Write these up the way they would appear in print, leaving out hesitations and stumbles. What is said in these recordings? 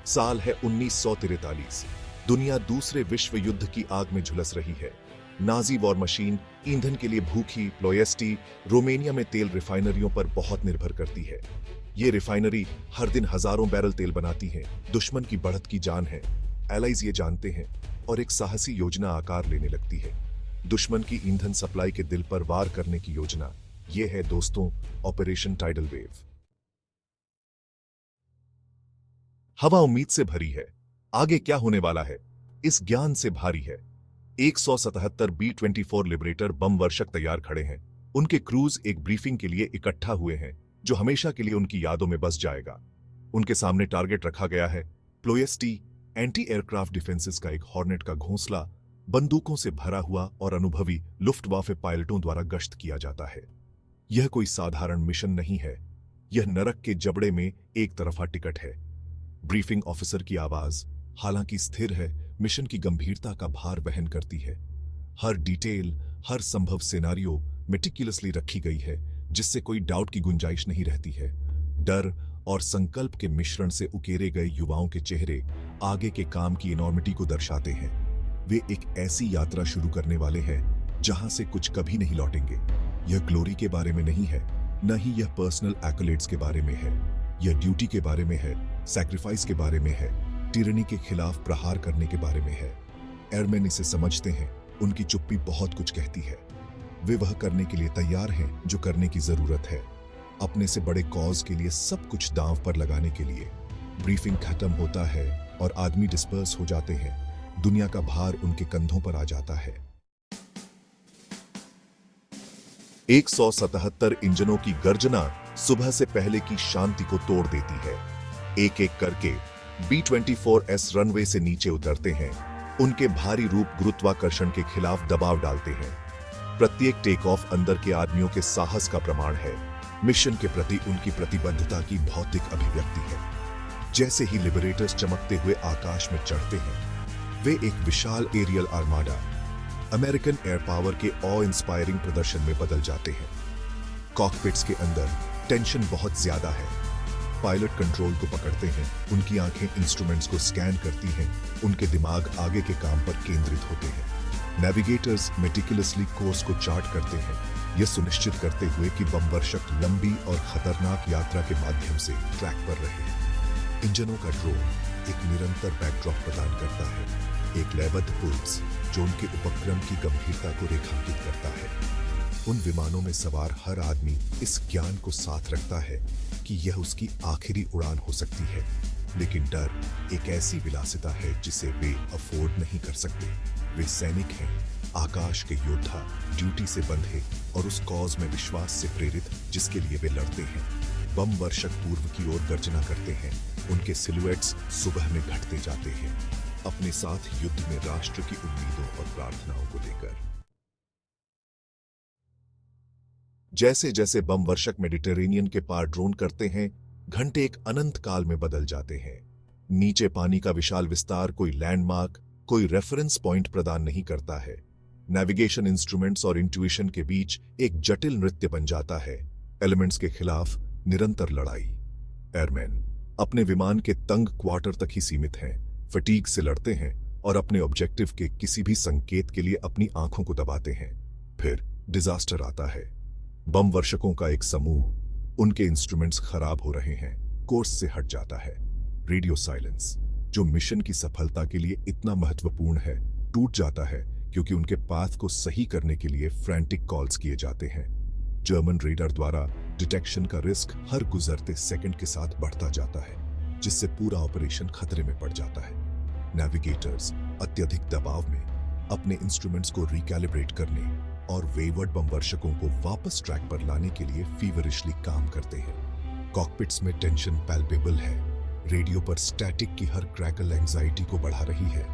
साल है 1943। दुनिया दूसरे विश्व युद्ध की आग में झुलस रही है। नाजी वॉर मशीन ईंधन के लिए भूखी प्लोएस्टी रोमेनिया में तेल रिफाइनरियों पर बहुत निर्भर करती है। ये रिफाइनरी हर दिन हजारों बैरल तेल बनाती है। दुश्मन की बढ़त की जान है। एलाइज ये जानते हैं और एक साहसी योजना आकार लेने लगती है। दुश्मन की ईंधन सप्लाई के दिल पर वार करने की योजना। ये है दोस्तों ऑपरेशन टाइडल वेव। हवा उम्मीद से भरी है। आगे क्या होने वाला है, इस ज्ञान से भारी है। 177 B-24 लिबरेटर बम वर्षक तैयार खड़े हैं। उनके क्रूज एक ब्रीफिंग के लिए इकट्ठा हुए हैं, जो हमेशा के लिए उनकी यादों में बस जाएगा। उनके सामने टारगेट रखा गया है प्लोएस्टी एंटी एयरक्राफ्ट डिफेंसेस का एक हॉर्नेट का घोंसला, बंदूकों से भरा हुआ और अनुभवी लुफ्टवाफे पायलटों द्वारा गश्त किया जाता है। यह कोई साधारण मिशन नहीं है, यह नरक के जबड़े में एक तरफा टिकट है। ब्रीफिंग ऑफिसर की आवाज हालांकि स्थिर है, मिशन की गंभीरता का भार वहन करती है। हर डिटेल, हर संभव सिनेरियो मेटिकुलसली रखी गई है, जिससे कोई डाउट की गुंजाइश नहीं रहती है। डर और संकल्प के मिश्रण से उकेरे गए युवाओं के चेहरे आगे के काम की इनॉर्मिटी को दर्शाते हैं। वे एक ऐसी यात्रा शुरू करने वाले हैं जहां से कुछ कभी नहीं लौटेंगे। यह ग्लोरी के बारे में नहीं है, न ही यह पर्सनल एक्कोलेड्स के बारे में है। यह ड्यूटी के बारे में है, सैक्रिफाइस के बारे में है, टिरनी के खिलाफ प्रहार करने के बारे में है। एयरमैन इसे समझते हैं। उनकी चुप्पी बहुत कुछ कहती है। वे वह करने के लिए तैयार हैं जो करने की जरूरत है, अपने से बड़े कॉज के लिए सब कुछ दांव पर लगाने के लिए। ब्रीफिंग खत्म होता है और आदमी डिस्पर्स हो जाते हैं। दुनिया का भार उनके कंधों पर आ जाता है। 177 इंजनों की गर्जना सुबह से पहले की शांति को तोड़ देती है। एक एक करके B-24S रनवे से नीचे उतरते हैं। उनके भारी रूप गुरुत्वाकर्षण के खिलाफ दबाव डालते हैं। प्रत्येक टेक ऑफ अंदर के आदमियों के साहस का प्रमाण है, मिशन के प्रति उनकी प्रतिबद्धता की भौतिक अभिव्यक्ति है। जैसे ही लिबरेटर्स चमकते हुए आकाश में चढ़ते हैं, वे एक विशाल aerial armada American air power के ऑ इंस्पायरिंग प्रदर्शन में बदल जाते हैं। कॉकपिट्स के अंदर टेंशन बहुत ज्यादा है। पायलट कंट्रोल को पकड़ते हैं, उनकी आंखें इंस्ट्रूमेंट्स को स्कैन करती हैं, उनके दिमाग आगे के काम पर केंद्रित होते हैं। नेविगेटर्स मेटिकुलसली कोर्स को चार्ट करते हैं, यह सुनिश्चित करते हुए कि बम वर्षक लंबी और खतरनाक यात्रा के माध्यम से ट्रैक पर रहे। इंजनों का ड्रोन एक निरंतर बैकड्रॉप प्रदान करता है, एक लयबद्ध पुल्स जो उनके उपक्रम की गंभीरता को रेखांकित करता है। उन विमानों में सवार हर आदमी इस ज्ञान को साथ रखता है कि यह उसकी आखिरी उड़ान हो सकती है, लेकिन डर एक ऐसी विलासिता है जिसे वे अफोर्ड नहीं कर सकते। वे सैनिक हैं, आकाश के योद्धा, ड्यूटी से बंधे और उस कॉज में विश्वास से प्रेरित जिसके लिए वे लड़ते हैं। बम वर्षक पूर्व की ओर गर्जना करते हैं, उनके सिलुएट्स सुबह में घटते जाते हैं, अपने साथ युद्ध में राष्ट्र की उम्मीदों और प्रार्थनाओं को लेकर। जैसे जैसे बम वर्षक मेडिटेरेनियन के पार ड्रोन करते हैं, घंटे एक अनंत काल में बदल जाते हैं। नीचे पानी का विशाल विस्तार कोई लैंडमार्क, कोई रेफरेंस पॉइंट प्रदान नहीं करता है। नेविगेशन इंस्ट्रूमेंट्स और इंट्यूशन के बीच एक जटिल नृत्य बन जाता है। एलिमेंट्स के खिलाफ निरंतर लड़ाई। एयरमैन अपने विमान के तंग क्वार्टर तक ही सीमित हैं, फटीग से लड़ते हैं और अपने ऑब्जेक्टिव के किसी भी संकेत के लिए अपनी आंखों को दबाते हैं। फिर डिजास्टर आता है। बम वर्षकों का एक समूह, उनके इंस्ट्रूमेंट्स खराब हो रहे हैं, कोर्स से हट जाता है। रेडियो साइलेंस जो मिशन की सफलता के लिए इतना महत्वपूर्ण है, टूट जाता है क्योंकि उनके पाथ को सही करने के लिए फ्रैंटिक कॉल्स किए जाते हैं। जर्मन रेडार द्वारा डिटेक्शन का रिस्क हर गुजरते सेकंड के साथ बढ़ता जाता है, जिससे पूरा ऑपरेशन खतरे में पड़ जाता है। नेविगेटर्स अत्यधिक दबाव में अपने इंस्ट्रूमेंट्स को रिकैलिब्रेट करने और वेवर्ड बम वर्षकों को वापस ट्रैक पर लाने के लिए फीवरिशली काम करते हैं। कॉकपिट्स में टेंशन पैल्पेबल है। रेडियो पर स्टैटिक की हर क्रैकल एंजाइटी को बढ़ा रही है।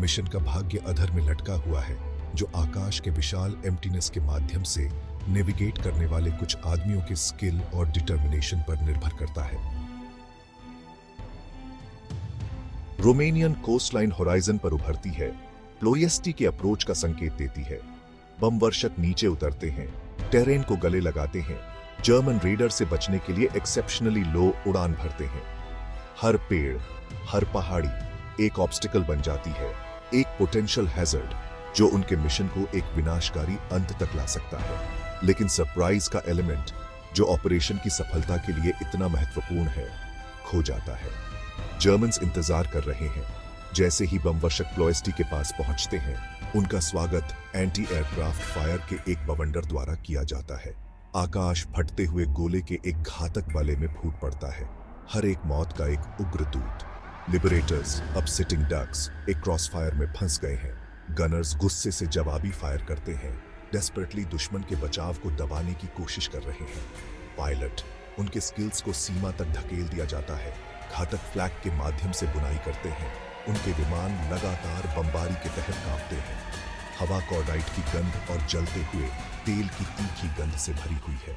मिशन का भाग्य अधर में लटका हुआ है, जो आकाश के विशाल एम्प्टीनेस के माध्यम से नेविगेट करने वाले कुछ आदमियों के स्किल और डिटर्मिनेशन पर निर्भर करता है। रोमेनियन कोस्टलाइन होराइजन पर उभरती है, प्लोएस्टी के अप्रोच का संकेत देती है। बम वर्षक नीचे उतरते हैं, टेरेन को गले लगाते हैं, जर्मन रेडर से बचने के लिए एक्सेप्शनली लो उड़ान भरते हैं। हर पेड़, हर पहाड़ी एक ऑब्स्टिकल बन जाती है, एक पोटेंशियल हैजर्ड जो उनके मिशन को एक विनाशकारी अंत तक ला सकता है। लेकिन सरप्राइज का एलिमेंट जो ऑपरेशन की सफलता के लिए इतना महत्वपूर्ण है, खो जाता है। जर्मन्स इंतजार कर रहे हैं। जैसे ही बमवर्षक प्लोएस्टी के पास पहुंचते हैं, उनका स्वागत एंटी एयरक्राफ्ट फायर के एक बवंडर द्वारा किया जाता है। आकाश फटते हुए गोले के एक घातक बले में फूट पड़ता है। हर एक मौत का एक उग्र दूत। लिबरेटर्स, अब सिटिंग डक्स, एक क्रॉस फायर में फंस गए हैं। गनर्स गुस्से से जवाबी फायर करते हैं, डेस्परेटली दुश्मन के बचाव को दबाने की कोशिश कर रहे हैं। पायलट, उनके स्किल्स को सीमा तक धकेल दिया जाता है, घातक फ्लैग के माध्यम से बुनाई करते हैं। उनके विमान लगातार बमबारी के तहत कांपते हैं। हवा कॉर्डाइट की गंध और जलते हुए तेल की तीखी गंध से भरी हुई है।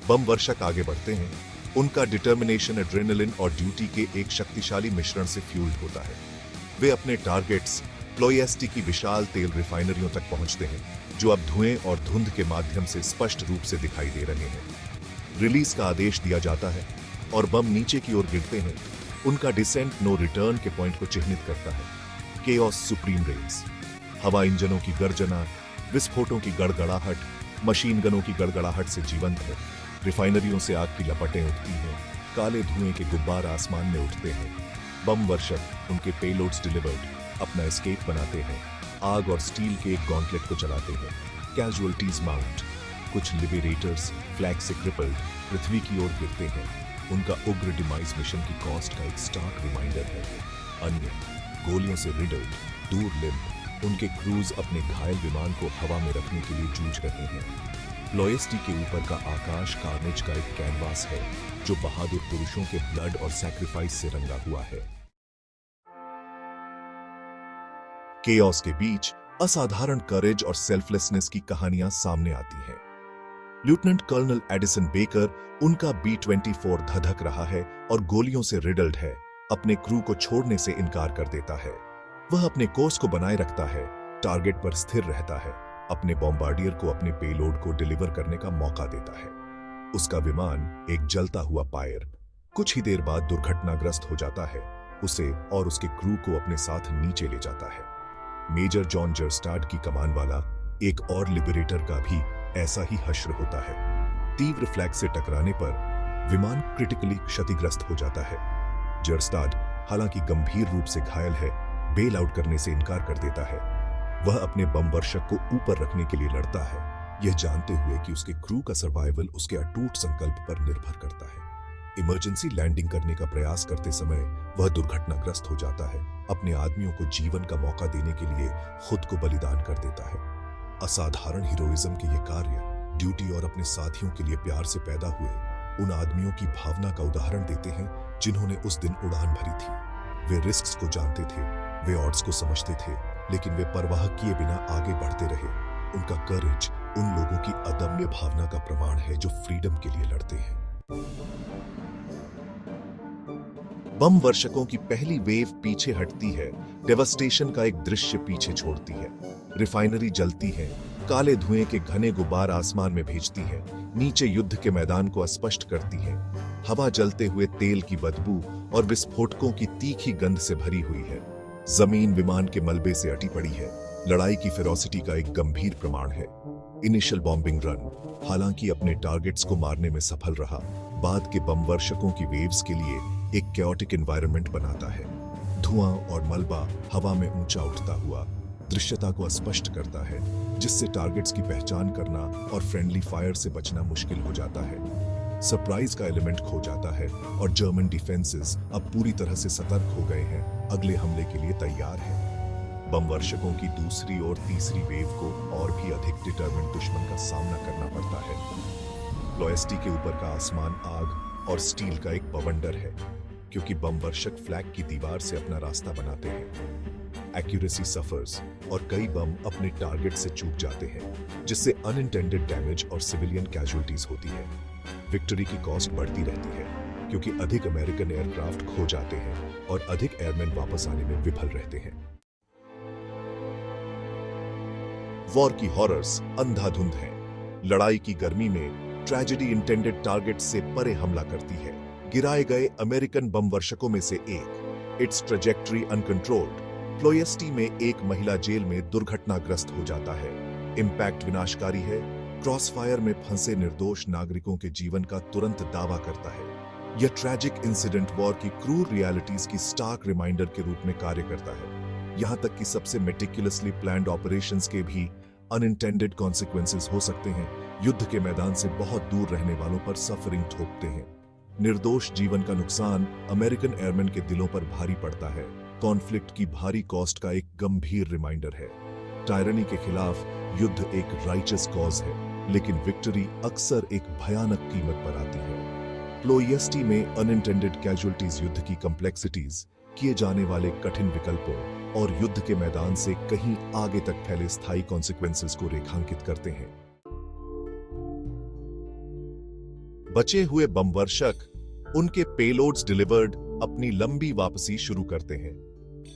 बम वर्षक आगे बढ़ते हैं। उनका डिटर्मिनेशन एड्रेनलिन और ड्यूटी के एक शक्तिशाली मिश्रण से फ्यूल्ड होता है। वे अपने टारगेट्स प्लोएस्टी की विशाल तेल रिफाइनरियों तक पहुंचते हैं, जो अब धुएं और धुंध के माध्यम से स्पष्ट रूप से दिखाई दे रहे हैं। रिलीज का आदेश दिया जाता है और बम नीचे की ओर गिरते हैं। उनका डिसेंट नो रिटर्न के पॉइंट को चिह्नित करता है। Chaos supreme range. हवा इंजनों की गर्जना, विस्फोटों की गड़गड़ाहट, मशीन गनों की गड़गड़ाहट से जीवंत है। रिफाइनरियों से आग की लपटें उठती हैं। काले धुएं के गुब्बार आसमान में उठते हैं। बम वर्षक उनके पेलोड्स डिलीवर्ड अपना एस्केप बनाते हैं। आग और स्टील के एक गॉन्टलेट को चलाते हैं। Casualties mount. कुछ लिबरेटर्स फ्लैग से क्रिपल्ड पृथ्वी की ओर गिरते हैं। उनका उग्र डिमाइस मिशन की कॉस्ट का एक स्टार्क रिमाइंडर है। अन्य गोलियों से रिडल्ड, दूर लिम्ब, उनके क्रूज अपने घायल विमान को हवा में रखने के लिए जूझ रहे हैं। प्लोएस्टी के ऊपर का आकाश कार्नेज का एक कैनवास है, जो बहादुर पुरुषों के ब्लड और सैक्रिफाइस से रंगा हुआ है। केओस के बीच असाधारण करेज और सेल्फलेसनेस की कहानियां सामने आती हैं। लेफ्टिनेंट कर्नल एडिसन बेकर, उनका B-24 धधक रहा है और गोलियों से रिडल्ड है, अपने क्रू को छोड़ने से इनकार कर देता है। वह अपने कोर्स को बनाए रखता है, टारगेट पर स्थिर रहता है, अपने बॉम्बार्डियर को अपने पेलोड को डिलीवर करने का मौका देता है। उसका विमान, एक जलता हुआ पायर, कुछ ही देर बाद दुर्घटनाग्रस्त हो जाता है। उसे और उसके क्रू को अपने साथ नीचे ले जाता है। मेजर जॉन जर्स्टाड की कमान वाला एक और लिबरेटर का भी ऐसा ही हश्र होता है। तीव्र फ्लैग से टकराने पर विमान क्रिटिकली क्षतिग्रस्त हो जाता है। जर्स्टाड, हालांकि गंभीर रूप से घायल है, बेल आउट करने से इनकार कर देता है। वह अपने बम वर्षक को ऊपर रखने के लिए लड़ता है, यह जानते हुए कि उसके क्रू का सर्वाइवल उसके अटूट संकल्प पर निर्भर करता है। इमरजेंसी लैंडिंग करने का प्रयास करते समय वह दुर्घटनाग्रस्त हो जाता है, अपने आदमियों को जीवन का मौका देने के लिए खुद को बलिदान कर देता है। असाधारण हीरोइज्म के ये कार्य ड्यूटी और अपने साथियों के लिए प्यार से पैदा हुए उन आदमियों की भावना का उदाहरण देते हैं जिन्होंने उस दिन उड़ान भरी थी। वे रिस्क्स को जानते थे, वे ऑड्स को समझते थे, लेकिन वे परवाह किए बिना आगे बढ़ते रहे। उनका करेज उन लोगों की अदम्य भावना का प्रमाण है जो फ्रीडम के लिए लड़ते हैं। बम वर्षकों की पहली वेव पीछे हटती है, डेवास्टेशन का एक दृश्य पीछे छोड़ती है। रिफाइनरी जलती है, काले धुएं के घने गुब्बार आसमान में भेजती है, नीचे युद्ध के मैदान को अस्पष्ट करती है। हवा जलते हुए तेल की बदबू और विस्फोटकों की तीखी गंध से भरी हुई है। जमीन विमान के मलबे से अटी पड़ी है, लड़ाई की फेरोसिटी का एक गंभीर प्रमाण है। इनिशियल बॉम्बिंग रन, हालांकि अपने टारगेट्स को मारने में सफल रहा, बाद के बम वर्षकों की वेव्स के लिए एक कैओटिक एनवायरनमेंट बनाता है। धुआं और मलबा हवा में ऊंचा उठता हुआ दृश्यता को अस्पष्ट करता है, जिससे टारगेट्स की पहचान करना और फ्रेंडली फायर से बचना मुश्किल हो जाता है। सरप्राइज का एलिमेंट खो जाता है और जर्मन डिफेंसेस अब पूरी तरह से सतर्क हो गए हैं, अगले हमले के लिए तैयार हैं। बम वर्षकों की दूसरी और तीसरी वेव को और भी अधिक डिटरमिन्ड दुश्मन का सामना करना पड़ता है। प्लोएस्टी के ऊपर का आसमान आग और स्टील का एक बवंडर है, क्योंकि बम वर्षक फ्लैग की दीवार से अपना रास्ता बनाते हैं। एक्यूरेसी सफर्स और कई बम अपने टारगेट से चूक जाते हैं, जिससे अनइंटेंडेड डैमेज और सिविलियन कैजुअलिटीज होती है। विक्ट्री की कॉस्ट बढ़ती रहती है, क्योंकि अधिक अमेरिकन एयरक्राफ्ट खो जाते हैं और अधिक एयरमैन वापस आने में विफल रहते हैं। वॉर की हॉरर्स अंधाधुंध हैं। लड़ाई की गर्मी में ट्रेजेडी इंटेंडेड टारगेट से परे हमला करती है। गिराए गए अमेरिकन बम वर्षकों में से एक, इट्स ट्रेजेक्टरी अनकंट्रोल्ड, प्लोएस्टी में एक महिला जेल में दुर्घटनाग्रस्त हो जाता है। इंपैक्ट विनाशकारी है, क्रॉसफायर में फंसे निर्दोष नागरिकों के जीवन का तुरंत दावा करता है। यह ट्रैजिक इंसिडेंट वॉर की क्रूर रियलिटीज की स्टार्क रिमाइंडर के रूप में कार्य करता है। यहां तक कि सबसे मेटिकुलसली प्लान्ड ऑपरेशंस के भी अनइंटेंडेड कॉन्सिक्वेंसेस हो सकते हैं। युद्ध के मैदान से बहुत दूर रहने वालों पर सफरिंग थोपते हैं। निर्दोष जीवन का नुकसान अमेरिकन एयरमैन के दिलों पर भारी पड़ता है। कॉन्फ्लिक्ट की भारी कॉस्ट का एक गंभीर रिमाइंडर है। टायरनी के खिलाफ युद्ध एक राइचस कॉज है, लेकिन विक्ट्री अक्सर एक भयानक कीमत पर आती है। प्लोएस्टी में अनइंटेंडेड कैजुअल्टीज युद्ध की कॉम्प्लेक्सिटीज, किए जाने वाले कठिन विकल्पों और युद्ध के मैदान से कहीं आगे तक फैले स्थायी कॉन्सिक्वेंसेस को रेखांकित करते हैं। बचे हुए बमवर्षक उनके पेलोड्स डिलीवर्ड अपनी लंबी वापसी शुरू करते हैं।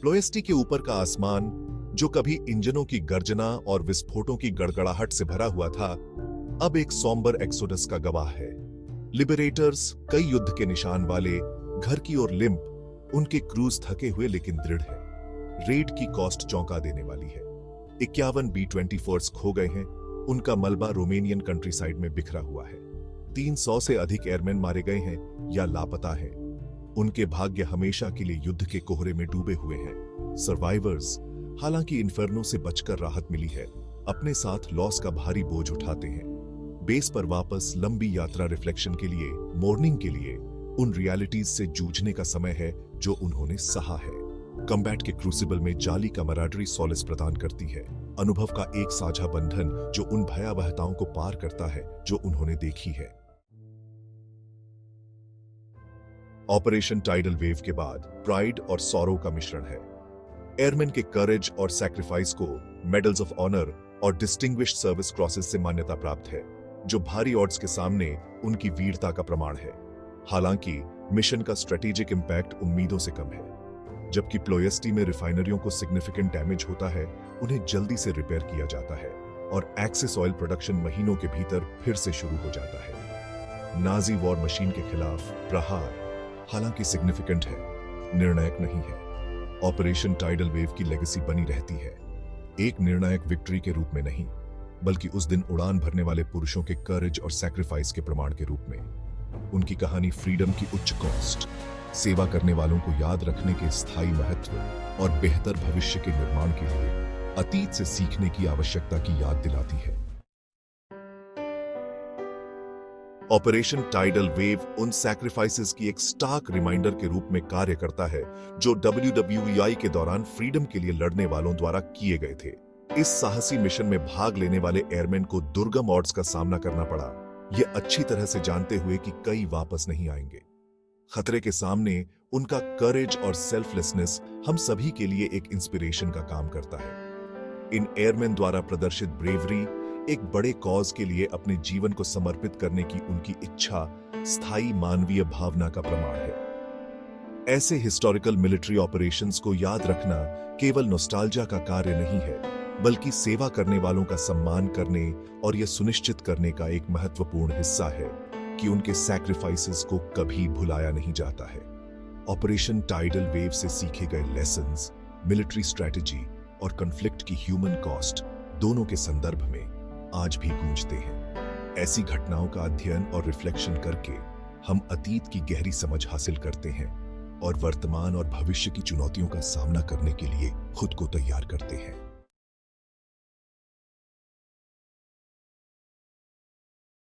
प्लोएस्टी के ऊपर का आसमान, जो कभी इंजनों की गर्जना और विस्फोटों की गड़गड़ाहट से भरा हुआ था, अब एक सॉम्बर एक्सोडस का गवाह है। लिबरेटर्स, कई युद्ध के निशान वाले, घर की ओर लिंप, उनके क्रूज थके हुए लेकिन दृढ़ है। रेड की कॉस्ट चौंका देने वाली है। 51 B-24s खो गए हैं। उनका मलबा रोमेनियन कंट्री साइड में बिखरा हुआ है। 300 से अधिक एयरमैन मारे गए हैं या लापता हैं। उनके भाग्य हमेशा के लिए युद्ध के कोहरे में डूबे हुए हैं। सर्वाइवर्स, हालांकि इन्फर्नो से बचकर राहत मिली है, अपने साथ लॉस का भारी बोझ उठाते हैं। बेस पर वापस लंबी यात्रा रिफ्लेक्शन के लिए, मॉर्निंग के लिए, उन रियलिटीज से जूझने का समय है जो उन्होंने सहा है। कम्बैट के क्रूसिबल में जाली कमराडरी सॉलिस प्रदान करती है, अनुभव का एक साझा बंधन जो उन भयावहताओं को पार करता है जो उन्होंने देखी है। ऑपरेशन टाइडल वेव के बाद प्राइड और सॉरो का मिश्रण है। एयरमैन के करेज और सैक्रिफाइस को मेडल्स ऑफ ऑनर और डिस्टिंग्विश्ड सर्विस क्रॉसेस से मान्यता प्राप्त है, जो भारी ऑड्स के सामने उनकी वीरता का प्रमाण है। हालांकि मिशन का स्ट्रेटेजिक इंपैक्ट उम्मीदों से कम है। जबकि प्लोएस्टी में रिफाइनरियों को सिग्निफिकेंट डैमेज होता है, उन्हें जल्दी से रिपेयर किया जाता है और एक्सिस ऑयल प्रोडक्शन महीनों के भीतर फिर से शुरू हो जाता है। नाजी वॉर मशीन के खिलाफ प्रहार, हालांकि सिग्निफिकेंट है, निर्णायक नहीं है। ऑपरेशन टाइडल वेव की लेगेसी बनी रहती है, एक निर्णायक विक्ट्री के रूप में नहीं, बल्कि उस दिन उड़ान भरने वाले पुरुषों के करेज और सैक्रिफाइस के प्रमाण के रूप में। उनकी कहानी फ्रीडम की उच्च कॉस्ट, सेवा करने वालों को याद रखने के स्थायी महत्व और बेहतर भविष्य के निर्माण के लिए अतीत से सीखने की आवश्यकता की याद दिलाती है। ऑपरेशन टाइडल वेव उन सैक्रिफाइसेस की एक स्टार्क रिमाइंडर के रूप में कार्य करता है जो WWEI के दौरान फ्रीडम के लिए लड़ने वालों द्वारा किए गए थे। इस साहसी मिशन में भाग लेने वाले एयरमैन को दुर्गम ऑड्स का सामना करना पड़ा, ये अच्छी तरह से जानते हुए कि कई वापस नहीं आएंगे। खतरे के सामने उनका करेज और सेल्फलेसनेस हम सभी के लिए एक इंस्पिरेशन का काम करता है। इन एयरमैन द्वारा प्रदर्शित ब्रेवरी, एक बड़े कॉज के लिए अपने जीवन को समर्पित करने की उनकी इच्छा, स्थायी मानवीय भावना का प्रमाण है। ऐसे हिस्टोरिकल मिलिट्री ऑपरेशंस को याद रखना केवल नॉस्टैल्जिया का कार्य नहीं है, बल्कि सेवा करने वालों का सम्मान करने और यह सुनिश्चित करने का एक महत्वपूर्ण हिस्सा है कि उनके सैक्रिफाइसेस को कभी भुलाया नहीं जाता है। ऑपरेशन टाइडल वेव से सीखे गए लेसन्स, मिलिट्री स्ट्रैटेजी और कॉन्फ्लिक्ट की ह्यूमन कॉस्ट दोनों के संदर्भ में आज भी गूंजते हैं। ऐसी घटनाओं का अध्ययन और रिफ्लेक्शन करके हम अतीत की गहरी समझ हासिल करते हैं और वर्तमान और भविष्य की चुनौतियों का सामना करने के लिए खुद को तैयार करते हैं।